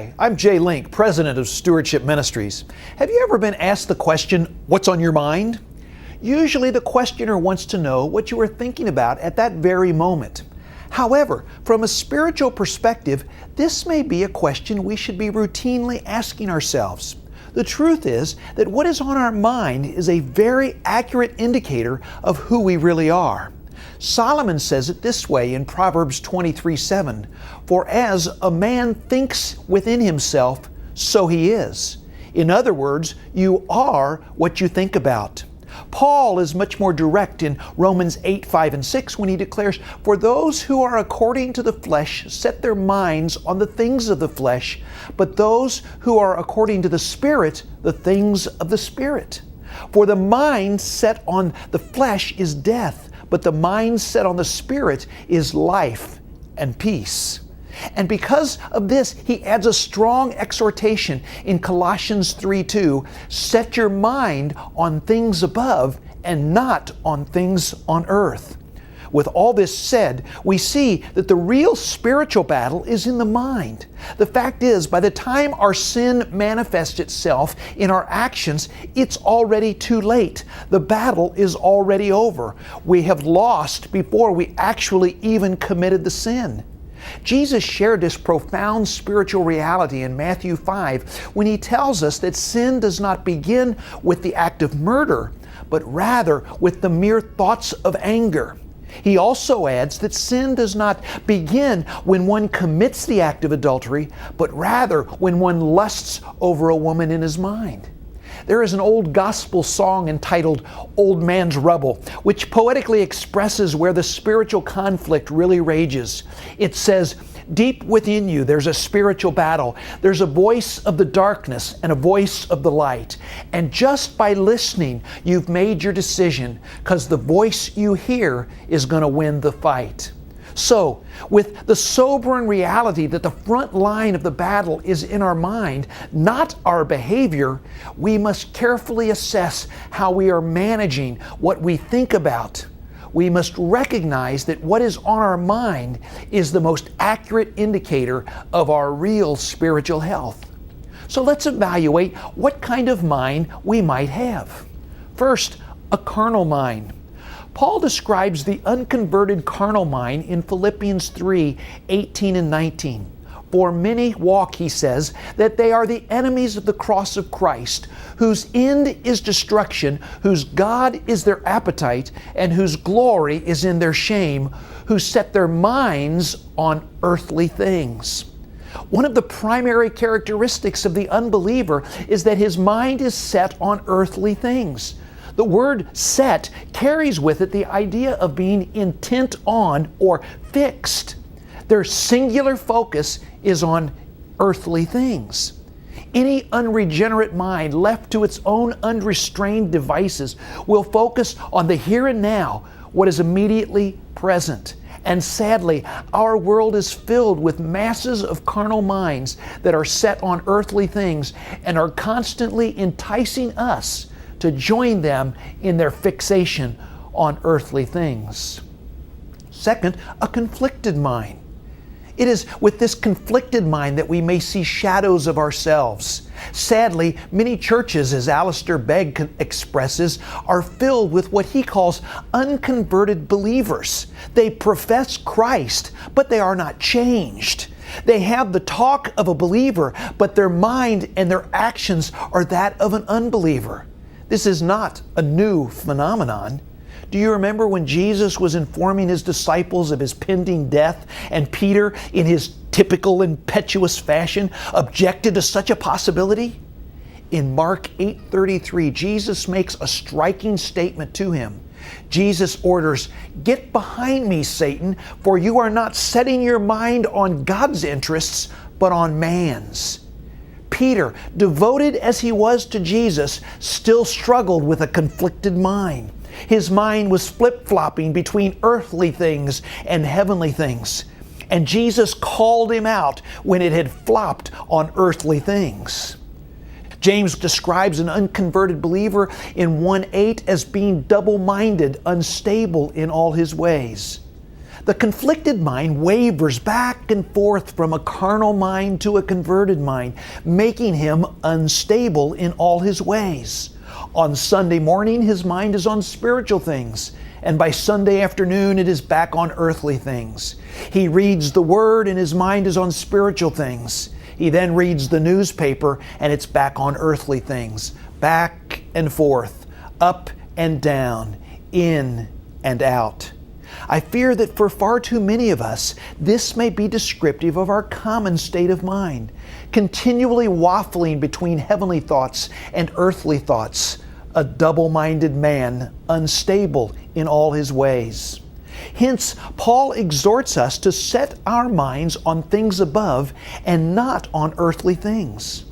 Hi, I'm Jay Link, President of Stewardship Ministries. Have you ever been asked the question, what's on your mind? Usually the questioner wants to know what you are thinking about at that very moment. However, from a spiritual perspective, this may be a question we should be routinely asking ourselves. The truth is that what is on our mind is a very accurate indicator of who we really are. Solomon says it this way in Proverbs 23:7, "For as a man thinks within himself, so he is." In other words, you are what you think about. Paul is much more direct in Romans 8:5-6 when he declares, "For those who are according to the flesh set their minds on the things of the flesh, but those who are according to the Spirit, the things of the Spirit. For the mind set on the flesh is death, but the mind set on the Spirit is life and peace." And because of this, he adds a strong exhortation in Colossians 3:2, "Set your mind on things above and not on things on earth." With all this said, we see that the real spiritual battle is in the mind. The fact is, by the time our sin manifests itself in our actions, it's already too late. The battle is already over. We have lost before we actually even committed the sin. Jesus shared this profound spiritual reality in Matthew 5 when he tells us that sin does not begin with the act of murder, but rather with the mere thoughts of anger. He also adds that sin does not begin when one commits the act of adultery, but rather when one lusts over a woman in his mind. There is an old gospel song entitled "Old Man's Rubble," which poetically expresses where the spiritual conflict really rages. It says, "Deep within you there's a spiritual battle. There's a voice of the darkness and a voice of the light. And just by listening, you've made your decision, because the voice you hear is going to win the fight." So, with the sobering reality that the front line of the battle is in our mind, not our behavior, we must carefully assess how we are managing what we think about. We must recognize that what is on our mind is the most accurate indicator of our real spiritual health. So let's evaluate what kind of mind we might have. First, a carnal mind. Paul describes the unconverted carnal mind in Philippians 3:18-19. "For many walk," he says, "that they are the enemies of the cross of Christ, whose end is destruction, whose God is their appetite, and whose glory is in their shame, who set their minds on earthly things." One of the primary characteristics of the unbeliever is that his mind is set on earthly things. The word "set" carries with it the idea of being intent on or fixed. Their singular focus is on earthly things. Any unregenerate mind left to its own unrestrained devices will focus on the here and now, what is immediately present. And sadly, our world is filled with masses of carnal minds that are set on earthly things and are constantly enticing us to join them in their fixation on earthly things. Second, a conflicted mind. It is with this conflicted mind that we may see shadows of ourselves. Sadly, many churches, as Alistair Begg expresses, are filled with what he calls unconverted believers. They profess Christ, but they are not changed. They have the talk of a believer, but their mind and their actions are that of an unbeliever. This is not a new phenomenon. Do you remember when Jesus was informing his disciples of his pending death, and Peter, in his typical impetuous fashion, objected to such a possibility? In Mark 8:33, Jesus makes a striking statement to him. Jesus orders, "Get behind me, Satan, for you are not setting your mind on God's interests, but on man's." Peter, devoted as he was to Jesus, still struggled with a conflicted mind. His mind was flip-flopping between earthly things and heavenly things. And Jesus called him out when it had flopped on earthly things. James describes an unconverted believer in 1:8 as being double-minded, unstable in all his ways. The conflicted mind wavers back and forth from a carnal mind to a converted mind, making him unstable in all his ways. On Sunday morning, his mind is on spiritual things, and by Sunday afternoon, it is back on earthly things. He reads the Word, and his mind is on spiritual things. He then reads the newspaper, and it's back on earthly things. Back and forth, up and down, in and out. I fear that for far too many of us, this may be descriptive of our common state of mind, continually waffling between heavenly thoughts and earthly thoughts, a double-minded man, unstable in all his ways. Hence, Paul exhorts us to set our minds on things above and not on earthly things.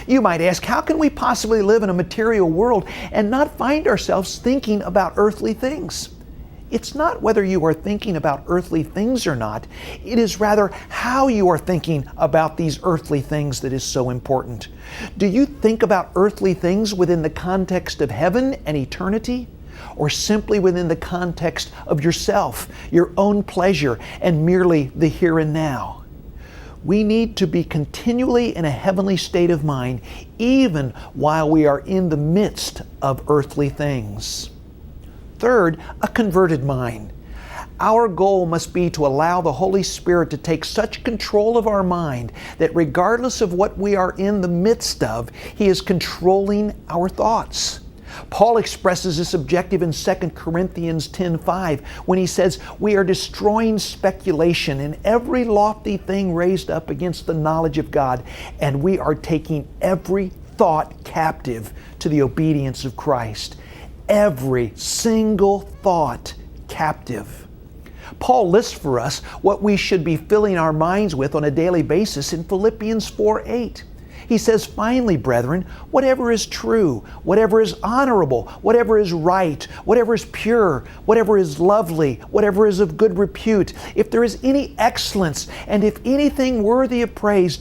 You might ask, how can we possibly live in a material world and not find ourselves thinking about earthly things? It's not whether you are thinking about earthly things or not. It is rather how you are thinking about these earthly things that is so important. Do you think about earthly things within the context of heaven and eternity, or simply within the context of yourself, your own pleasure, and merely the here and now? We need to be continually in a heavenly state of mind, even while we are in the midst of earthly things. Third, a converted mind. Our goal must be to allow the Holy Spirit to take such control of our mind that regardless of what we are in the midst of, He is controlling our thoughts. Paul expresses this objective in 2 Corinthians 10:5 when he says, "We are destroying speculation and every lofty thing raised up against the knowledge of God, and we are taking every thought captive to the obedience of Christ." Every single thought captive. Paul lists for us what we should be filling our minds with on a daily basis in Philippians 4:8. He says, "Finally, brethren, whatever is true, whatever is honorable, whatever is right, whatever is pure, whatever is lovely, whatever is of good repute, if there is any excellence, and if anything worthy of praise,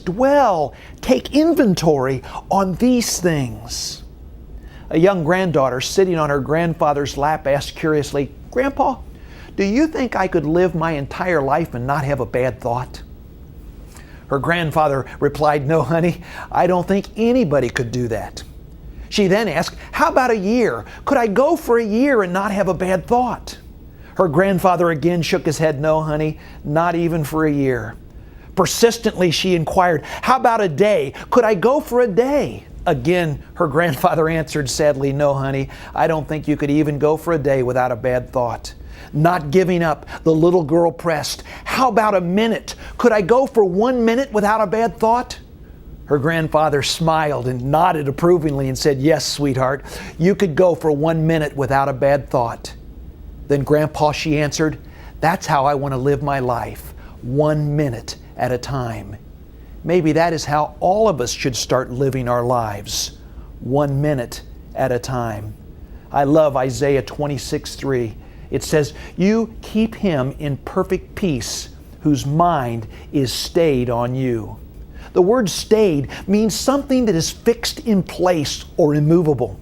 take inventory on these things." A young granddaughter sitting on her grandfather's lap asked curiously, "Grandpa, do you think I could live my entire life and not have a bad thought?" Her grandfather replied, "No, honey, I don't think anybody could do that." She then asked, "How about a year? Could I go for a year and not have a bad thought?" Her grandfather again shook his head, "No, honey, not even for a year." Persistently, she inquired, "How about a day? Could I go for a day?" Again, her grandfather answered sadly, "No, honey, I don't think you could even go for a day without a bad thought." Not giving up, the little girl pressed, "How about a minute? Could I go for 1 minute without a bad thought?" Her grandfather smiled and nodded approvingly and said, "Yes, sweetheart, you could go for 1 minute without a bad thought." Then, "Grandpa," she answered, "that's how I want to live my life, 1 minute at a time." Maybe that is how all of us should start living our lives, 1 minute at a time. I love Isaiah 26:3. It says, "You keep him in perfect peace, whose mind is stayed on you." The word stayed means something that is fixed in place or immovable.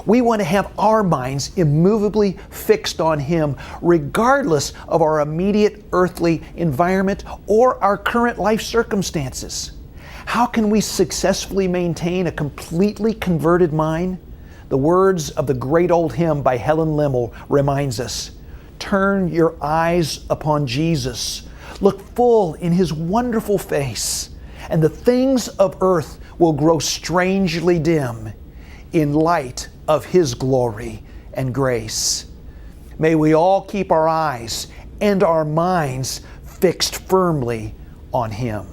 We want to have our minds immovably fixed on Him, regardless of our immediate earthly environment or our current life circumstances. How can we successfully maintain a completely converted mind? The words of the great old hymn by Helen Lemmel reminds us, "Turn your eyes upon Jesus. Look full in His wonderful face, and the things of earth will grow strangely dim in light of His glory and grace." May we all keep our eyes and our minds fixed firmly on Him.